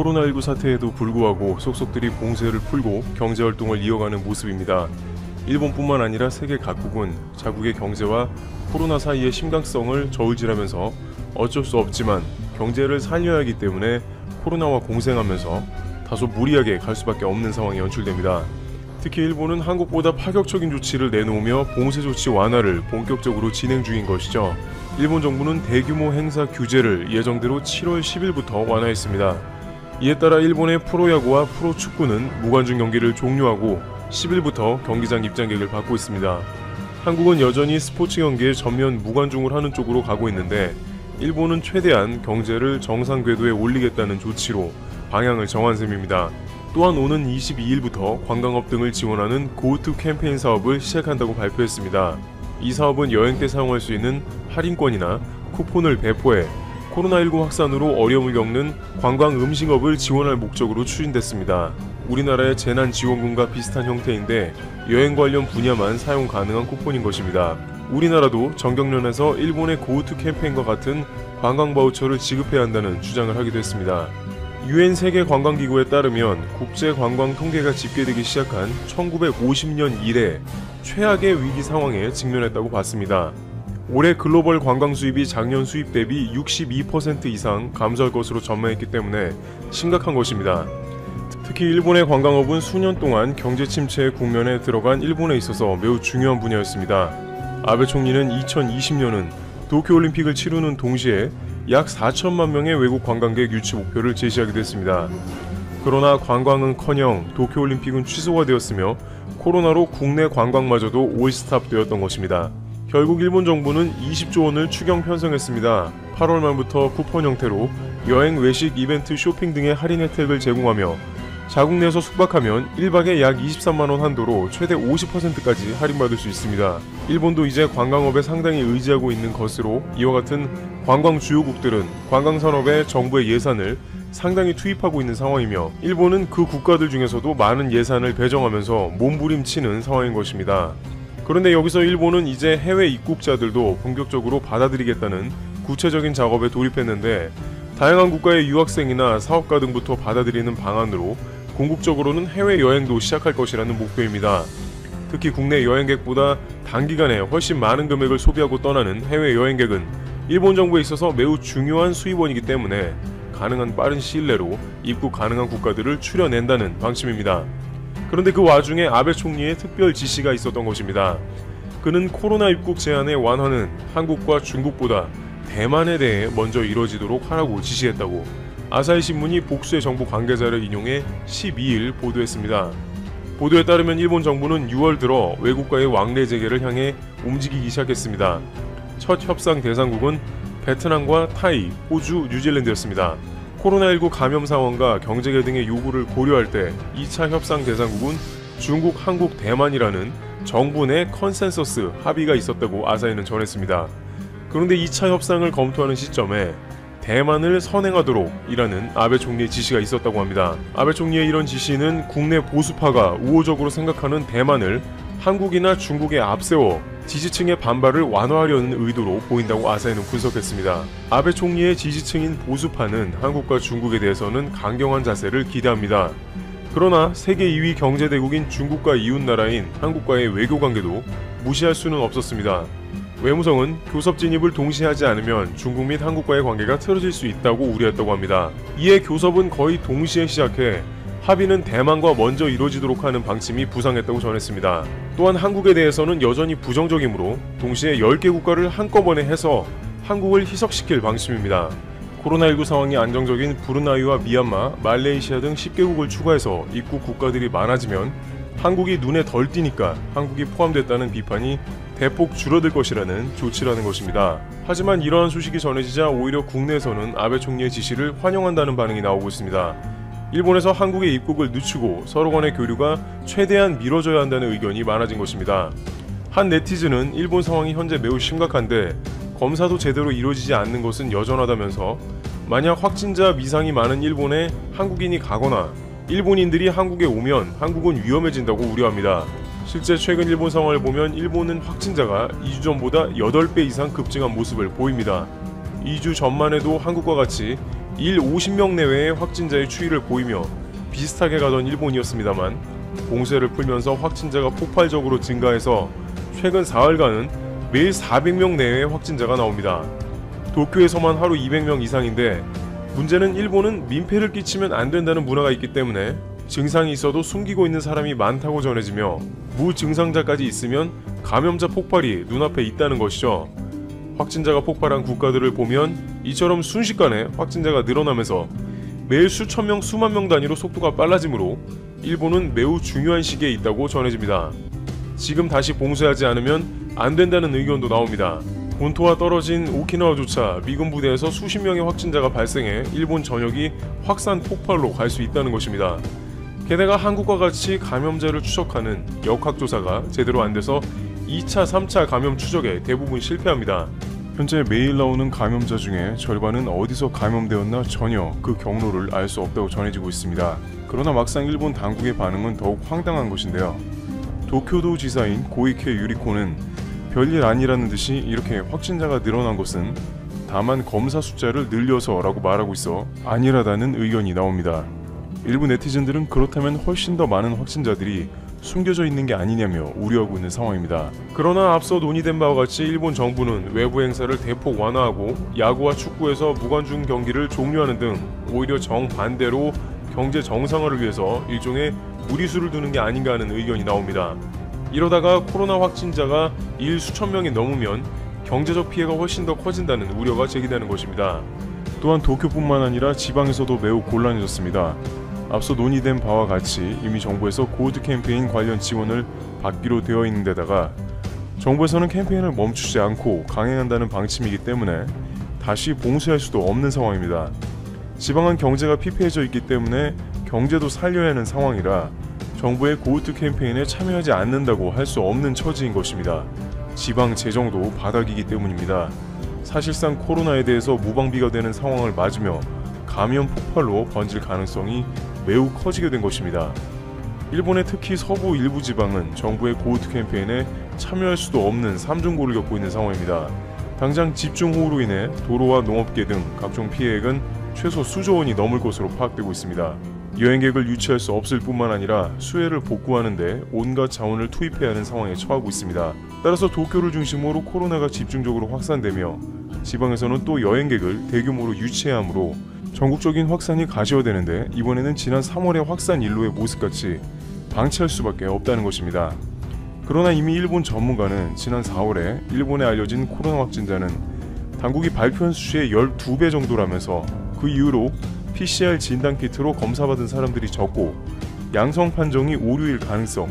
코로나19 사태에도 불구하고 속속들이 봉쇄를 풀고 경제활동을 이어가는 모습입니다. 일본뿐만 아니라 세계 각국은 자국의 경제와 코로나 사이의 심각성을 저울질하면서 어쩔 수 없지만 경제를 살려야 하기 때문에 코로나와 공생하면서 다소 무리하게 갈 수밖에 없는 상황이 연출됩니다. 특히 일본은 한국보다 파격적인 조치를 내놓으며 봉쇄 조치 완화를 본격적으로 진행 중인 것이죠. 일본 정부는 대규모 행사 규제를 예정대로 7월 10일부터 완화했습니다. 이에 따라 일본의 프로야구와 프로축구는 무관중 경기를 종료하고 10일부터 경기장 입장객을 받고 있습니다. 한국은 여전히 스포츠 경기에 전면 무관중을 하는 쪽으로 가고 있는데 일본은 최대한 경제를 정상 궤도에 올리겠다는 조치로 방향을 정한 셈입니다. 또한 오는 22일부터 관광업 등을 지원하는 고투 캠페인 사업을 시작한다고 발표했습니다. 이 사업은 여행 때 사용할 수 있는 할인권이나 쿠폰을 배포해 코로나19 확산으로 어려움을 겪는 관광 음식업을 지원할 목적으로 추진됐습니다. 우리나라의 재난지원금과 비슷한 형태인데 여행 관련 분야만 사용 가능한 쿠폰인 것입니다. 우리나라도 정경련에서 일본의 고우투 캠페인과 같은 관광 바우처를 지급해야 한다는 주장을 하기도 했습니다. 유엔 세계관광기구에 따르면 국제관광 통계가 집계되기 시작한 1950년 이래 최악의 위기 상황에 직면했다고 봤습니다. 올해 글로벌 관광 수입이 작년 수입 대비 62% 이상 감소할 것으로 전망했기 때문에 심각한 것입니다. 특히 일본의 관광업은 수년 동안 경제 침체의 국면에 들어간 일본에 있어서 매우 중요한 분야였습니다. 아베 총리는 2020년은 도쿄올림픽을 치르는 동시에 약 4천만 명의 외국 관광객 유치 목표를 제시하기도 했습니다. 그러나 관광은커녕 도쿄올림픽은 취소가 되었으며 코로나로 국내 관광마저도 올스탑되었던 것입니다. 결국 일본 정부는 20조 원을 추경 편성했습니다. 8월 말부터 쿠폰 형태로 여행, 외식, 이벤트, 쇼핑 등의 할인 혜택을 제공하며 자국 내에서 숙박하면 1박에 약 23만원 한도로 최대 50%까지 할인받을 수 있습니다. 일본도 이제 관광업에 상당히 의지하고 있는 것으로 이와 같은 관광 주요국들은 관광산업에 정부의 예산을 상당히 투입하고 있는 상황이며 일본은 그 국가들 중에서도 많은 예산을 배정하면서 몸부림치는 상황인 것입니다. 그런데 여기서 일본은 이제 해외 입국자들도 본격적으로 받아들이겠다는 구체적인 작업에 돌입했는데 다양한 국가의 유학생이나 사업가 등부터 받아들이는 방안으로 궁극적으로는 해외여행도 시작할 것이라는 목표입니다. 특히 국내 여행객보다 단기간에 훨씬 많은 금액을 소비하고 떠나는 해외여행객은 일본 정부에 있어서 매우 중요한 수입원이기 때문에 가능한 빠른 시일 내로 입국 가능한 국가들을 추려낸다는 방침입니다. 그런데 그 와중에 아베 총리의 특별 지시가 있었던 것입니다. 그는 코로나 입국 제한의 완화는 한국과 중국보다 대만에 대해 먼저 이뤄지도록 하라고 지시했다고 아사히 신문이 복수의 정부 관계자를 인용해 12일 보도했습니다. 보도에 따르면 일본 정부는 6월 들어 외국과의 왕래 재개를 향해 움직이기 시작했습니다. 첫 협상 대상국은 베트남과 타이, 호주, 뉴질랜드였습니다. 코로나19 감염 상황과 경제계 등의 요구를 고려할 때 2차 협상 대상국은 중국, 한국, 대만이라는 정부 내 컨센서스 합의가 있었다고 아사히는 전했습니다. 그런데 2차 협상을 검토하는 시점에 대만을 선행하도록 이라는 아베 총리의 지시가 있었다고 합니다. 아베 총리의 이런 지시는 국내 보수파가 우호적으로 생각하는 대만을 한국이나 중국에 앞세워 지지층의 반발을 완화하려는 의도로 보인다고 아사히는 분석했습니다. 아베 총리의 지지층인 보수파는 한국과 중국에 대해서는 강경한 자세를 기대합니다. 그러나 세계 2위 경제대국인 중국과 이웃나라인 한국과의 외교관계도 무시할 수는 없었습니다. 외무성은 교섭 진입을 동시에 하지 않으면 중국 및 한국과의 관계가 틀어질 수 있다고 우려했다고 합니다. 이에 교섭은 거의 동시에 시작해 합의는 대만과 먼저 이루어지도록 하는 방침이 부상했다고 전했습니다. 또한 한국에 대해서는 여전히 부정적이므로 동시에 10개 국가를 한꺼번에 해서 한국을 희석시킬 방침입니다. 코로나19 상황이 안정적인 브루나이와 미얀마, 말레이시아 등 10개국을 추가해서 입국 국가들이 많아지면 한국이 눈에 덜 띄니까 한국이 포함됐다는 비판이 대폭 줄어들 것이라는 조치라는 것입니다. 하지만 이러한 소식이 전해지자 오히려 국내에서는 아베 총리의 지시를 환영한다는 반응이 나오고 있습니다. 일본에서 한국의 입국을 늦추고 서로 간의 교류가 최대한 미뤄져야 한다는 의견이 많아진 것입니다. 한 네티즌은 일본 상황이 현재 매우 심각한데 검사도 제대로 이루어지지 않는 것은 여전하다면서 만약 확진자 미상이 많은 일본에 한국인이 가거나 일본인들이 한국에 오면 한국은 위험해진다고 우려합니다. 실제 최근 일본 상황을 보면 일본은 확진자가 2주 전보다 8배 이상 급증한 모습을 보입니다. 2주 전만 해도 한국과 같이 일 50명 내외의 확진자의 추이를 보이며 비슷하게 가던 일본이었습니다만 봉쇄를 풀면서 확진자가 폭발적으로 증가해서 최근 4일간은 매일 400명 내외의 확진자가 나옵니다. 도쿄에서만 하루 200명 이상인데 문제는 일본은 민폐를 끼치면 안 된다는 문화가 있기 때문에 증상이 있어도 숨기고 있는 사람이 많다고 전해지며 무증상자까지 있으면 감염자 폭발이 눈앞에 있다는 것이죠. 확진자가 폭발한 국가들을 보면 이처럼 순식간에 확진자가 늘어나면서 매일 수천 명, 수만 명 단위로 속도가 빨라지므로 일본은 매우 중요한 시기에 있다고 전해집니다. 지금 다시 봉쇄하지 않으면 안 된다는 의견도 나옵니다. 본토와 떨어진 오키나와조차 미군 부대에서 수십 명의 확진자가 발생해 일본 전역이 확산 폭발로 갈 수 있다는 것입니다. 게다가 한국과 같이 감염자를 추적하는 역학조사가 제대로 안 돼서 2차, 3차 감염 추적에 대부분 실패합니다. 현재 매일 나오는 감염자 중에 절반은 어디서 감염되었나 전혀 그 경로를 알 수 없다고 전해지고 있습니다. 그러나 막상 일본 당국의 반응은 더욱 황당한 것인데요. 도쿄도 지사인 고이케 유리코는 별일 아니라는 듯이 이렇게 확진자가 늘어난 것은 다만 검사 숫자를 늘려서라고 말하고 있어 아니라다는 의견이 나옵니다. 일부 네티즌들은 그렇다면 훨씬 더 많은 확진자들이 숨겨져 있는 게 아니냐며 우려하고 있는 상황입니다. 그러나 앞서 논의된 바와 같이 일본 정부는 외부 행사를 대폭 완화하고 야구와 축구에서 무관중 경기를 종료하는 등 오히려 정반대로 경제 정상화를 위해서 일종의 무리수를 두는 게 아닌가 하는 의견이 나옵니다. 이러다가 코로나 확진자가 일 수천 명이 넘으면 경제적 피해가 훨씬 더 커진다는 우려가 제기되는 것입니다. 또한 도쿄뿐만 아니라 지방에서도 매우 곤란해졌습니다. 앞서 논의된 바와 같이 이미 정부에서 골드 캠페인 관련 지원을 받기로 되어 있는 데다가 정부에서는 캠페인을 멈추지 않고 강행한다는 방침이기 때문에 다시 봉쇄할 수도 없는 상황입니다. 지방은 경제가 피폐해져 있기 때문에 경제도 살려야 하는 상황이라 정부의 골드 캠페인에 참여하지 않는다고 할 수 없는 처지인 것입니다. 지방 재정도 바닥이기 때문입니다. 사실상 코로나에 대해서 무방비가 되는 상황을 맞으며 감염 폭발로 번질 가능성이 매우 커지게 된 것입니다. 일본의 특히 서부 일부 지방은 정부의 고우트 캠페인에 참여할 수도 없는 삼중고를 겪고 있는 상황입니다. 당장 집중호우로 인해 도로와 농업계 등 각종 피해액은 최소 수조 원이 넘을 것으로 파악되고 있습니다. 여행객을 유치할 수 없을 뿐만 아니라 수혜를 복구하는 데 온갖 자원을 투입해야 하는 상황에 처하고 있습니다. 따라서 도쿄를 중심으로 코로나가 집중적으로 확산되며 지방에서는 또 여행객을 대규모로 유치해야 하므로 전국적인 확산이 가시화되는데 이번에는 지난 3월의 확산 일로의 모습같이 방치할 수밖에 없다는 것입니다. 그러나 이미 일본 전문가는 지난 4월에 일본에 알려진 코로나 확진자는 당국이 발표한 수치의 12배 정도라면서 그 이후로 PCR 진단키트로 검사받은 사람들이 적고 양성 판정이 오류일 가능성,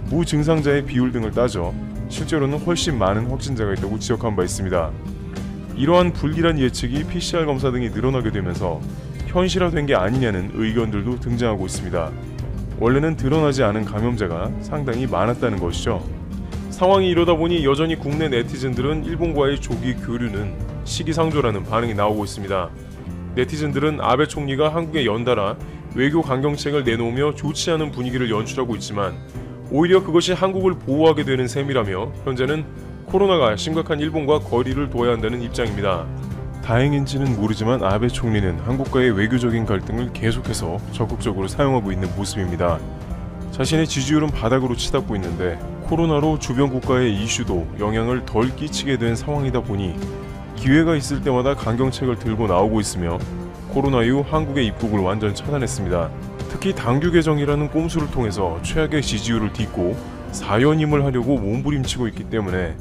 무증상자의 비율 등을 따져 실제로는 훨씬 많은 확진자가 있다고 지적한 바 있습니다. 이러한 불길한 예측이 PCR 검사 등이 늘어나게 되면서 현실화된 게 아니냐는 의견들도 등장하고 있습니다. 원래는 드러나지 않은 감염자가 상당히 많았다는 것이죠. 상황이 이러다 보니 여전히 국내 네티즌들은 일본과의 조기 교류는 시기상조라는 반응이 나오고 있습니다. 네티즌들은 아베 총리가 한국에 연달아 외교 강경책을 내놓으며 좋지 않은 분위기를 연출하고 있지만 오히려 그것이 한국을 보호하게 되는 셈이라며 현재는 코로나가 심각한 일본과 거리를 둬야 한다는 입장입니다. 다행인지는 모르지만 아베 총리는 한국과의 외교적인 갈등을 계속해서 적극적으로 사용하고 있는 모습입니다. 자신의 지지율은 바닥으로 치닫고 있는데 코로나로 주변 국가의 이슈도 영향을 덜 끼치게 된 상황이다 보니 기회가 있을 때마다 강경책을 들고 나오고 있으며 코로나 이후 한국의 입국을 완전 차단했습니다. 특히 당규 개정이라는 꼼수를 통해서 최악의 지지율을 딛고 사연임을 하려고 몸부림치고 있기 때문에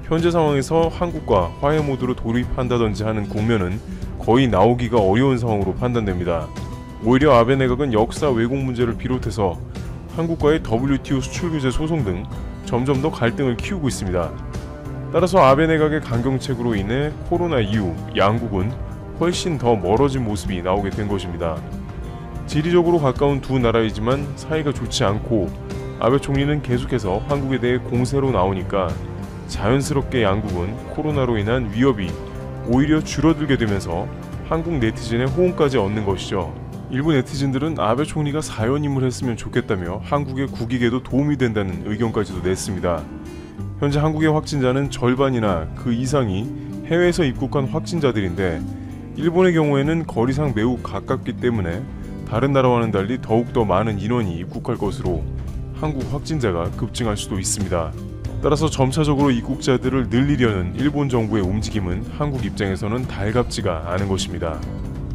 현재 상황에서 한국과 화해 모드로 돌입한다든지 하는 국면은 거의 나오기가 어려운 상황으로 판단됩니다. 오히려 아베 내각은 역사 왜곡 문제를 비롯해서 한국과의 WTO 수출 규제 소송 등 점점 더 갈등을 키우고 있습니다. 따라서 아베 내각의 강경책으로 인해 코로나 이후 양국은 훨씬 더 멀어진 모습이 나오게 된 것입니다. 지리적으로 가까운 두 나라이지만 사이가 좋지 않고 아베 총리는 계속해서 한국에 대해 공세로 나오니까 자연스럽게 양국은 코로나로 인한 위협이 오히려 줄어들게 되면서 한국 네티즌의 호응까지 얻는 것이죠. 일부 네티즌들은 아베 총리가 사연임을 했으면 좋겠다며 한국의 국익에도 도움이 된다는 의견까지도 냈습니다. 현재 한국의 확진자는 절반이나 그 이상이 해외에서 입국한 확진자들인데 일본의 경우에는 거리상 매우 가깝기 때문에 다른 나라와는 달리 더욱더 많은 인원이 입국할 것으로 한국 확진자가 급증할 수도 있습니다. 따라서 점차적으로 입국자들을 늘리려는 일본 정부의 움직임은 한국 입장에서는 달갑지가 않은 것입니다.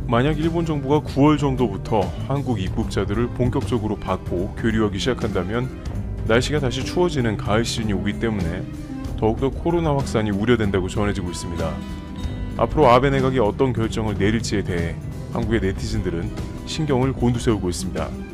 만약 일본 정부가 9월 정도부터 한국 입국자들을 본격적으로 받고 교류하기 시작한다면 날씨가 다시 추워지는 가을 시즌이 오기 때문에 더욱더 코로나 확산이 우려된다고 전해지고 있습니다. 앞으로 아베 내각이 어떤 결정을 내릴지에 대해 한국의 네티즌들은 신경을 곤두세우고 있습니다.